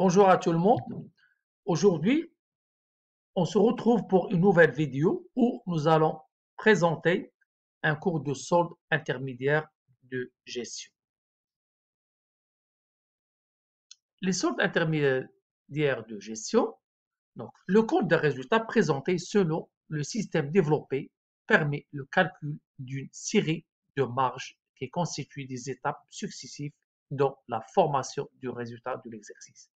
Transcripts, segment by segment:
Bonjour à tout le monde. Aujourd'hui, on se retrouve pour une nouvelle vidéo où nous allons présenter un cours de solde intermédiaire de gestion. Les soldes intermédiaires de gestion, donc le compte des résultats présenté selon le système développé permet le calcul d'une série de marges qui constituent des étapes successives dans la formation du résultat de l'exercice.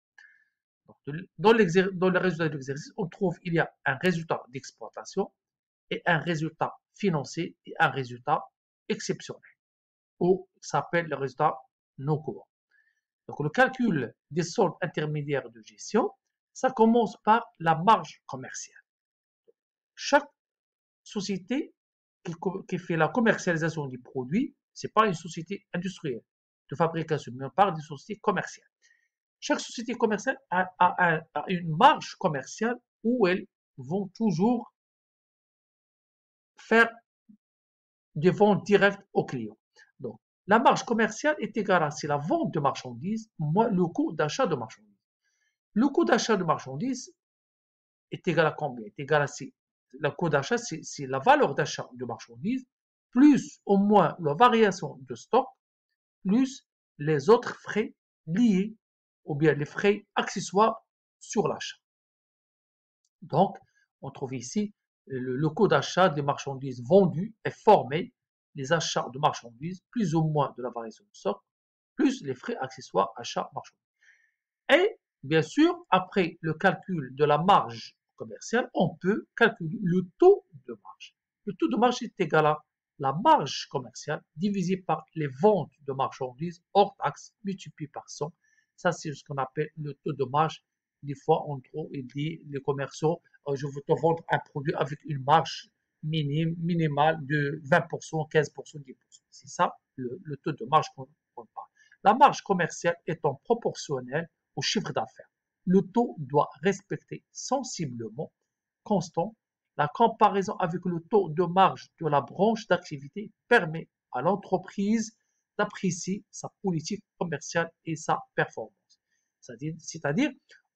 Dans le résultat de l'exercice, on trouve il y a un résultat d'exploitation et un résultat financier et un résultat exceptionnel, ou s'appelle le résultat non courant. Donc le calcul des soldes intermédiaires de gestion, ça commence par la marge commerciale. Chaque société qui fait la commercialisation des produits, ce n'est pas une société industrielle de fabrication, mais on parle d'une société commerciale. Chaque société commerciale a une marge commerciale où elles vont toujours faire des ventes directes aux clients. Donc, la marge commerciale est égale à la vente de marchandises moins le coût d'achat de marchandises. Le coût d'achat de marchandises est égal à combien? Est égal à le coût d'achat, c'est la valeur d'achat de marchandises plus au moins la variation de stock plus les autres frais liés ou bien les frais accessoires sur l'achat. Donc, on trouve ici le coût d'achat des marchandises vendues est formé les achats de marchandises, plus ou moins de la variation de stock, plus les frais accessoires achat marchandises. Et bien sûr, après le calcul de la marge commerciale, on peut calculer le taux de marge. Le taux de marge est égal à la marge commerciale divisée par les ventes de marchandises hors taxes multiplié par 100. Ça, c'est ce qu'on appelle le taux de marge. Des fois, on trouve, il dit, les commerçants, je veux te vendre un produit avec une marge minimale de 20%, 15%, 10%. C'est ça le taux de marge qu'on parle. La marge commerciale étant proportionnelle au chiffre d'affaires. Le taux doit respecter sensiblement constant. La comparaison avec le taux de marge de la branche d'activité permet à l'entreprise d'apprécier sa politique commerciale et sa performance. C'est-à-dire,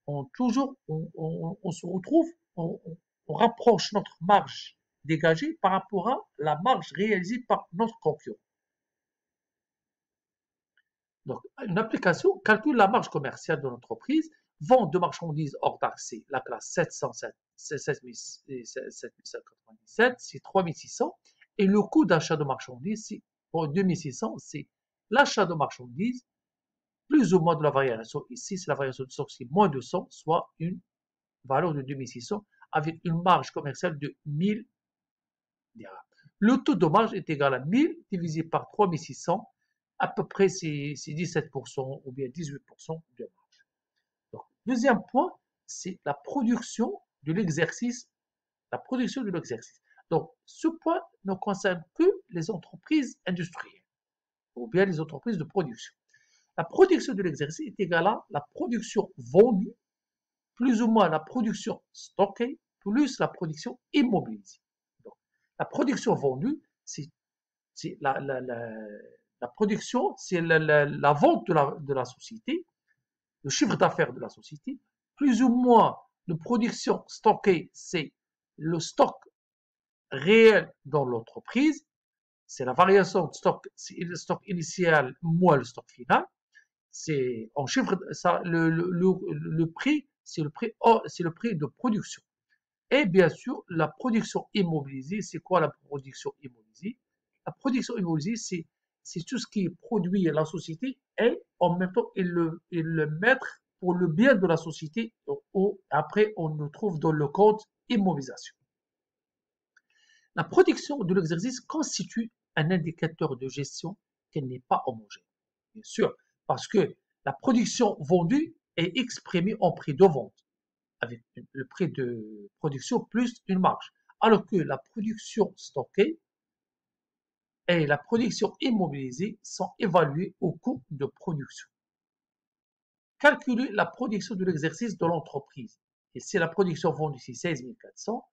on se retrouve, on rapproche notre marge dégagée par rapport à la marge réalisée par notre concurrent. Donc, une application calcule la marge commerciale de l'entreprise, vente de marchandises hors taxe, c'est la classe 707, c'est 7797, c'est 3600, et le coût d'achat de marchandises, c'est pour 2600, c'est l'achat de marchandises, plus ou moins de la variation. Ici, c'est la variation de stock, c'est moins de 100, soit une valeur de 2600, avec une marge commerciale de 1000 dirhams. Le taux de marge est égal à 1000 divisé par 3600, à peu près c'est 17% ou bien 18% de marge. Donc, deuxième point, c'est la production de l'exercice. La production de l'exercice. Donc, ce point ne concerne que les entreprises industrielles ou bien les entreprises de production. La production de l'exercice est égale à la production vendue plus ou moins la production stockée plus la production immobilisée. Donc, la production vendue, c'est la production, c'est la vente de la société, le chiffre d'affaires de la société, plus ou moins de production stockée, c'est le stock réel dans l'entreprise, c'est la variation de stock, c'est le stock initial moins le stock final, c'est en chiffre, ça, le prix, c'est le prix de production. Et bien sûr, la production immobilisée, c'est quoi la production immobilisée? La production immobilisée, c'est tout ce qui est produit à la société et en même temps, ils le mettent pour le bien de la société. Après, on le trouve dans le compte immobilisation. La production de l'exercice constitue un indicateur de gestion qui n'est pas homogène. Bien sûr, parce que la production vendue est exprimée en prix de vente avec le prix de production plus une marge. Alors que la production stockée et la production immobilisée sont évaluées au coût de production. Calculer la production de l'exercice de l'entreprise. Et si la production vendue, c'est 16 400,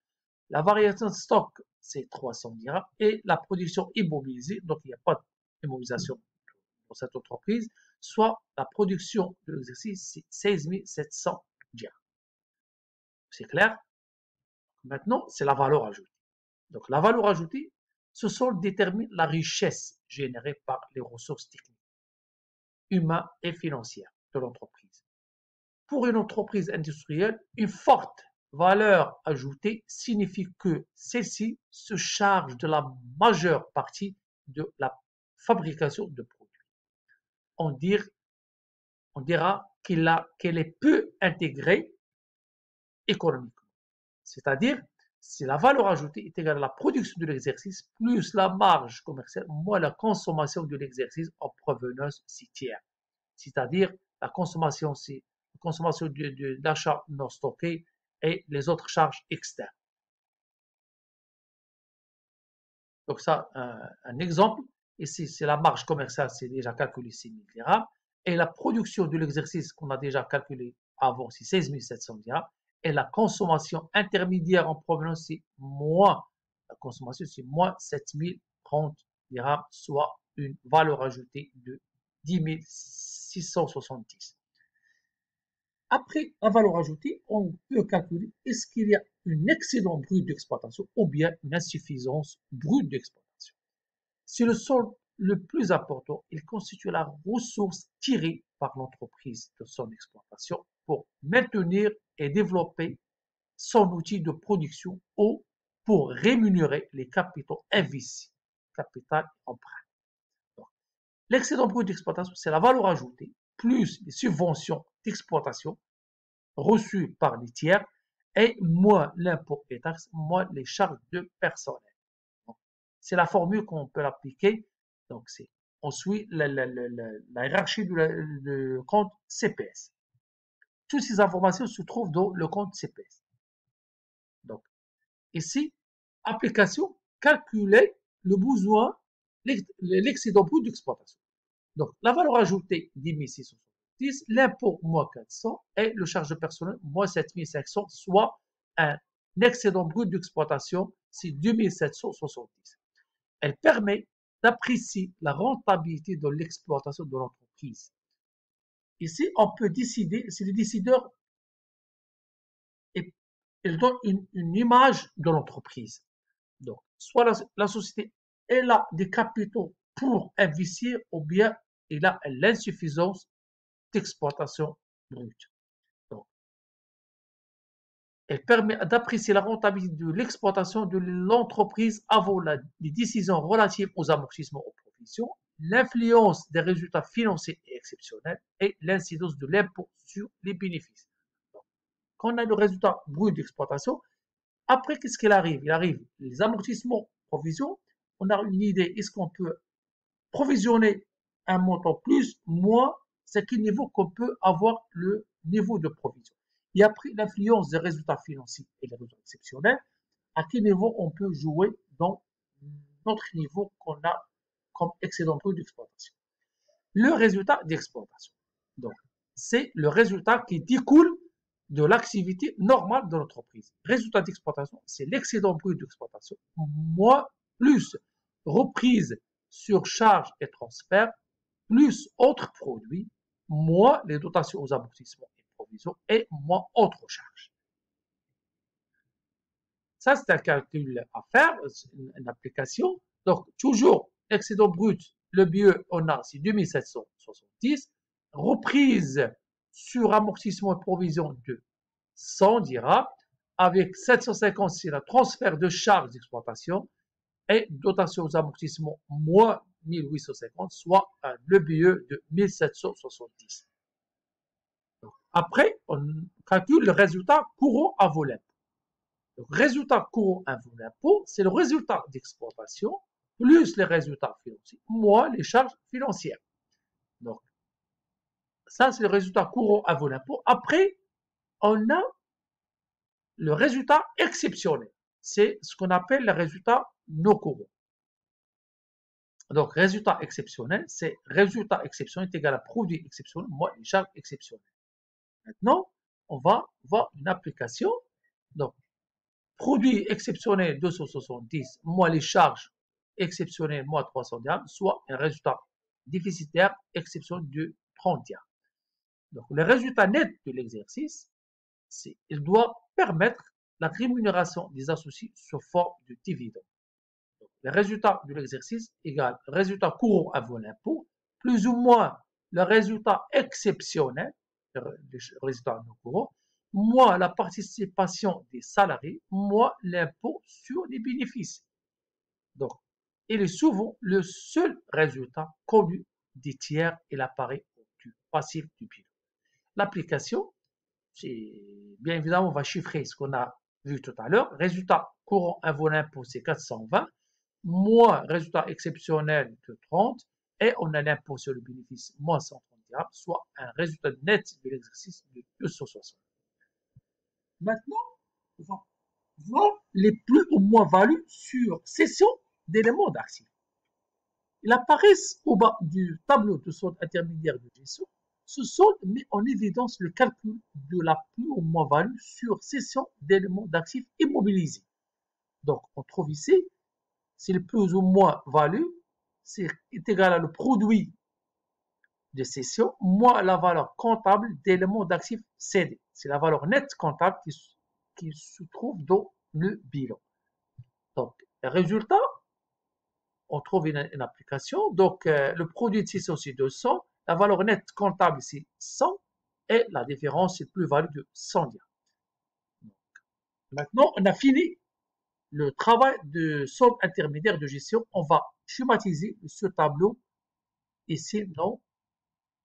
la variation de stock, c'est 300 dirhams, et la production immobilisée, donc il n'y a pas d'immobilisation pour cette entreprise, soit la production de l'exercice, c'est 16 700 dirhams. C'est clair? Maintenant, c'est la valeur ajoutée. Donc, la valeur ajoutée, ce sont détermine la richesse générée par les ressources techniques, humaines et financières de l'entreprise. Pour une entreprise industrielle, une forte valeur ajoutée signifie que celle-ci se charge de la majeure partie de la fabrication de produits. On dira qu'elle est peu intégrée économiquement. C'est-à-dire, si la valeur ajoutée est égale à la production de l'exercice plus la marge commerciale moins la consommation de l'exercice en provenance tiers. C'est-à-dire, la consommation, c'est la consommation d'achat non stocké et les autres charges externes. Donc ça, un exemple, ici, c'est la marge commerciale, c'est déjà calculé 6 000 dirhams, et la production de l'exercice qu'on a déjà calculé avant, c'est 16 700 dirhams, et la consommation intermédiaire en provenance, c'est moins, la consommation, c'est moins 7 030 dirhams, soit une valeur ajoutée de 10 670. Après la valeur ajoutée, on peut calculer est-ce qu'il y a un excédent brut d'exploitation ou bien une insuffisance brute d'exploitation. C'est le solde le plus important. Il constitue la ressource tirée par l'entreprise de son exploitation pour maintenir et développer son outil de production ou pour rémunérer les capitaux investis, capital emprunt. L'excédent brut d'exploitation, c'est la valeur ajoutée plus les subventions d'exploitation reçues par les tiers et moins l'impôt et taxes, moins les charges de personnel. C'est la formule qu'on peut l'appliquer. Donc, on suit la hiérarchie du compte CPS. Toutes ces informations se trouvent dans le compte CPS. Donc, ici, application, calculer le besoin, l'excédent brut d'exploitation. Donc, la valeur ajoutée, 10 670, l'impôt, moins 400, et le charge de personnel, moins 7 500, soit un excédent brut d'exploitation, c'est 2 770. Elle permet d'apprécier la rentabilité de l'exploitation de l'entreprise. Ici, on peut décider, c'est le décideur, et il donne une image de l'entreprise. Donc, soit la société, elle a des capitaux pour investir ou bien elle a l'insuffisance d'exploitation brute. Donc, elle permet d'apprécier la rentabilité de l'exploitation de l'entreprise avant les décisions relatives aux amortissements aux provisions, l'influence des résultats financiers et exceptionnels et l'incidence de l'impôt sur les bénéfices. Donc, quand on a le résultat brut d'exploitation, après, qu'est-ce qu'il arrive? Il arrive les amortissements, provisions. On a une idée, est-ce qu'on peut provisionner un montant plus, moins, c'est quel niveau qu'on peut avoir le niveau de provision. Et après, l'influence des résultats financiers et des résultats exceptionnels, à quel niveau on peut jouer dans notre niveau qu'on a comme excédent brut d'exploitation. Le résultat d'exploitation. Donc, c'est le résultat qui découle de l'activité normale de l'entreprise. Résultat d'exploitation, c'est l'excédent brut d'exploitation, moins plus reprise sur charges et transferts, plus autres produits, moins les dotations aux amortissements et provisions et moins autres charges. Ça, c'est un calcul à faire, une application. Donc, toujours, excédent brut, le BE, on a, c'est 2770. Reprise sur amortissement et provision de 100 dirhams. Avec 750, c'est le transfert de charges d'exploitation et dotation aux amortissements moins 1850, soit un LBE de 1770. Après, on calcule le résultat courant avant l'impôt. Le résultat courant avant l'impôt, c'est le résultat d'exploitation plus les résultats financiers, moins les charges financières. Donc, ça, c'est le résultat courant avant l'impôt. Après, on a le résultat exceptionnel. C'est ce qu'on appelle le résultat non courant. Donc, résultat exceptionnel, c'est résultat exceptionnel est égal à produit exceptionnel moins une charge exceptionnelle. Maintenant, on va voir une application. Donc, produit exceptionnel 270 moins les charges exceptionnelles moins 300 dirhams, soit un résultat déficitaire exceptionnel de 30 dirhams. Donc, le résultat net de l'exercice, il doit permettre la rémunération des associés sous forme de dividendes. Donc, le résultat de l'exercice égale résultat courant avant l'impôt, plus ou moins le résultat exceptionnel, le résultat non courant, moins la participation des salariés, moins l'impôt sur les bénéfices. Donc, il est souvent le seul résultat connu des tiers et l'appareil du passif du bilan. L'application, bien évidemment, on va chiffrer ce qu'on a vu tout à l'heure. Résultat courant avant l'impôt, c'est 420, moins résultat exceptionnel de 30, et on a l'impôt sur le bénéfice moins 130 dirhams, soit un résultat net de l'exercice de 260. Maintenant, on va voir les plus ou moins values sur cession d'éléments d'actifs. Ils apparaissent au bas du tableau de solde intermédiaire de gestion. Ce solde met en évidence le calcul de la plus ou moins value sur cession d'éléments d'actifs immobilisés. Donc, on trouve ici, c'est le plus ou moins value, c'est égal à le produit de cession moins la valeur comptable d'éléments d'actifs cédés. C'est la valeur nette comptable qui se trouve dans le bilan. Donc, le résultat, on trouve une application. Donc, le produit de cession, c'est 200. La valeur nette comptable, c'est 100. Et la différence, c'est plus-value de 100 dirhams. Maintenant, on a fini le travail de solde intermédiaire de gestion. On va schématiser ce tableau ici, non,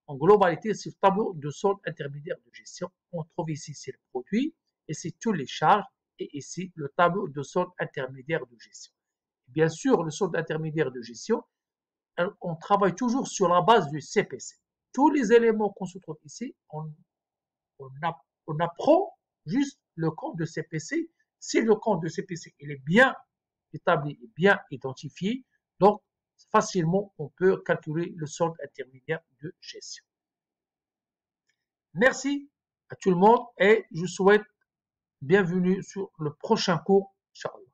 en globalité, ce tableau de solde intermédiaire de gestion. On trouve ici, c'est le produit, ici, toutes les charges, et ici, le tableau de solde intermédiaire de gestion. Bien sûr, le solde intermédiaire de gestion, on travaille toujours sur la base du CPC. Tous les éléments qu'on se trouve ici, on apprend juste le compte de CPC. Si le compte de CPC il est bien établi et bien identifié, donc facilement on peut calculer le solde intermédiaire de gestion. Merci à tout le monde et je vous souhaite bienvenue sur le prochain cours. Inch'Allah.